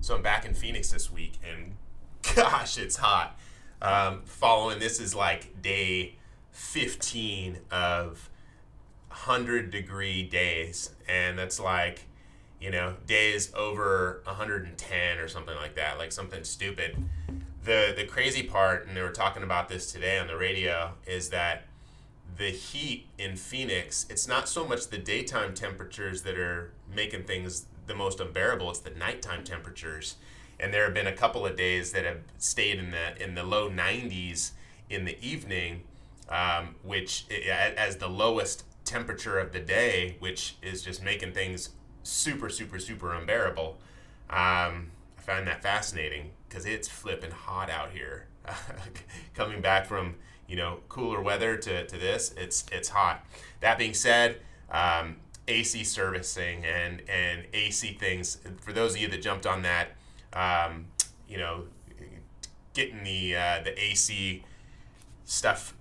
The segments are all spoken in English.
So I'm back in Phoenix this week, and gosh, it's hot. Following this is like day 15 of 100-degree days, and that's like, days over 110 or something like that, like something stupid. The crazy part, and they were talking about this today on the radio, is that the heat in Phoenix, it's not so much the daytime temperatures that are making things the most unbearable, it's the nighttime temperatures. And there have been a couple of days that have stayed in the low 90s in the evening, which as the lowest temperature of the day, which is just making things super, super, super unbearable. I find that fascinating because it's flipping hot out here. Coming back from cooler weather to this, it's hot. That being said, AC servicing and AC things. For those of you that jumped on that, getting the AC stuff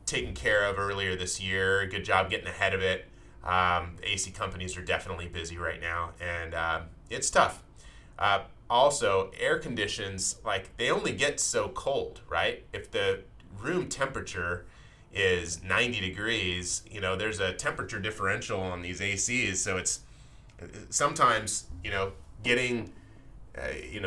taken care of earlier this year. Good job getting ahead of it. The AC companies are definitely busy right now, and it's tough. Also, air conditions, like, they only get so cold, right? If the room temperature is 90 degrees, there's a temperature differential on these ACs, so it's sometimes, getting,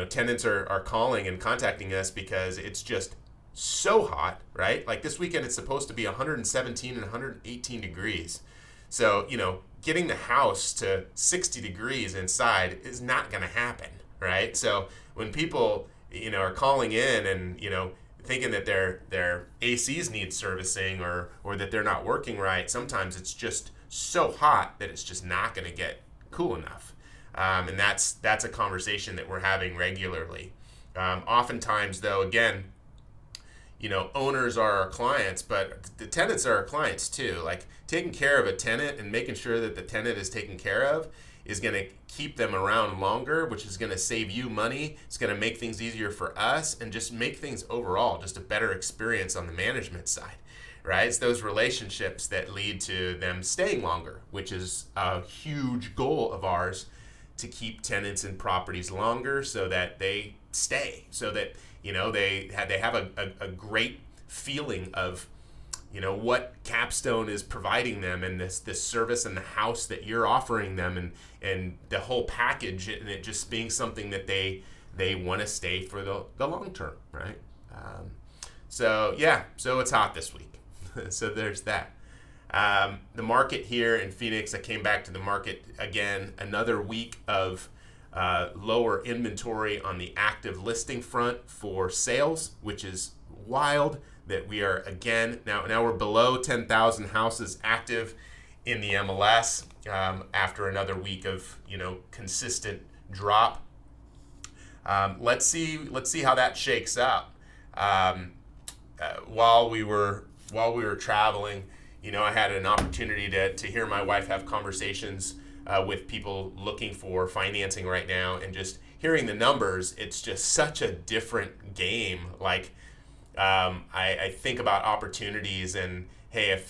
tenants are calling and contacting us because it's just so hot, right? Like this weekend, it's supposed to be 117 and 118 degrees. So, getting the house to 60 degrees inside is not going to happen, right? So when people, are calling in and, thinking that their ACs need servicing or that they're not working right, sometimes it's just so hot that it's just not going to get cool enough. And that's a conversation that we're having regularly. Oftentimes, though, again, owners are our clients, but the tenants are our clients too. Like, taking care of a tenant and making sure that the tenant is taken care of is going to keep them around longer, which is going to save you money. It's going to make things easier for us and just make things overall just a better experience on the management side, right? It's those relationships that lead to them staying longer, which is a huge goal of ours, to keep tenants in properties longer so that they stay, so that they have a great feeling of what Capstone is providing them, and this service and the house that you're offering them, and the whole package, and it just being something that they want to stay for the long term, right? So it's hot this week. So there's that. The market here in Phoenix, I came back to the market again, another week of lower inventory on the active listing front for sales, which is wild that we are again, now we're below 10,000 houses active in the MLS after another week of consistent drop. Let's see how that shakes out. While we were traveling, I had an opportunity to hear my wife have conversations with people looking for financing right now, and just hearing the numbers, it's just such a different game. Like, I think about opportunities, and hey,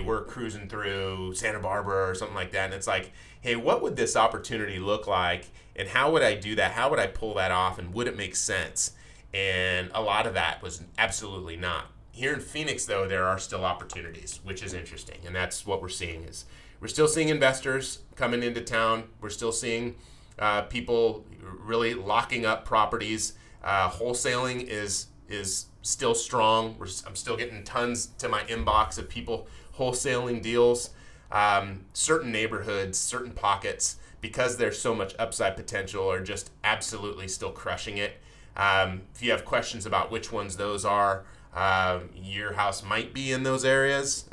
we're cruising through Santa Barbara or something like that, and it's like, hey, what would this opportunity look like, and how would I do that? How would I pull that off, and would it make sense? And a lot of that was absolutely not. Here in Phoenix, though, there are still opportunities, which is interesting, and that's what we're seeing. Is we're still seeing investors coming into town. We're still seeing people really locking up properties. Wholesaling is still strong. I'm still getting tons to my inbox of people wholesaling deals. Certain neighborhoods, certain pockets, because there's so much upside potential, are just absolutely still crushing it. If you have questions about which ones those are, your house might be in those areas,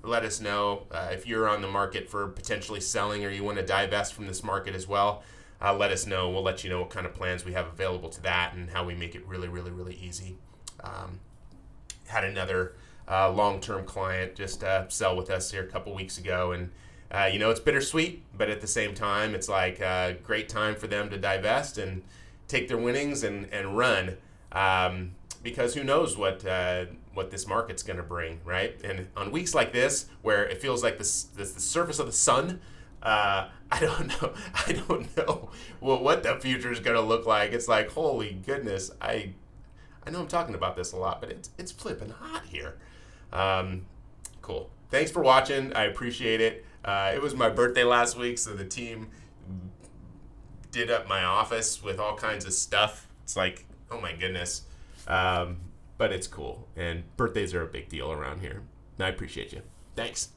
let us know. If you're on the market for potentially selling, or you want to divest from this market as well, let us know. We'll let you know what kind of plans we have available to that, and how we make it really, really, really easy. Had another long-term client just sell with us here a couple weeks ago, and it's bittersweet, but at the same time, it's like a great time for them to divest and take their winnings and run, because who knows what this market's going to bring, right? And on weeks like this, where it feels like the surface of the sun I don't know. I don't know what the future is going to look like. It's like, holy goodness. I know I'm talking about this a lot, but it's flipping hot here. Cool. Thanks for watching. I appreciate it. It was my birthday last week, so the team did up my office with all kinds of stuff. It's like, oh my goodness. But it's cool. And birthdays are a big deal around here. And I appreciate you. Thanks.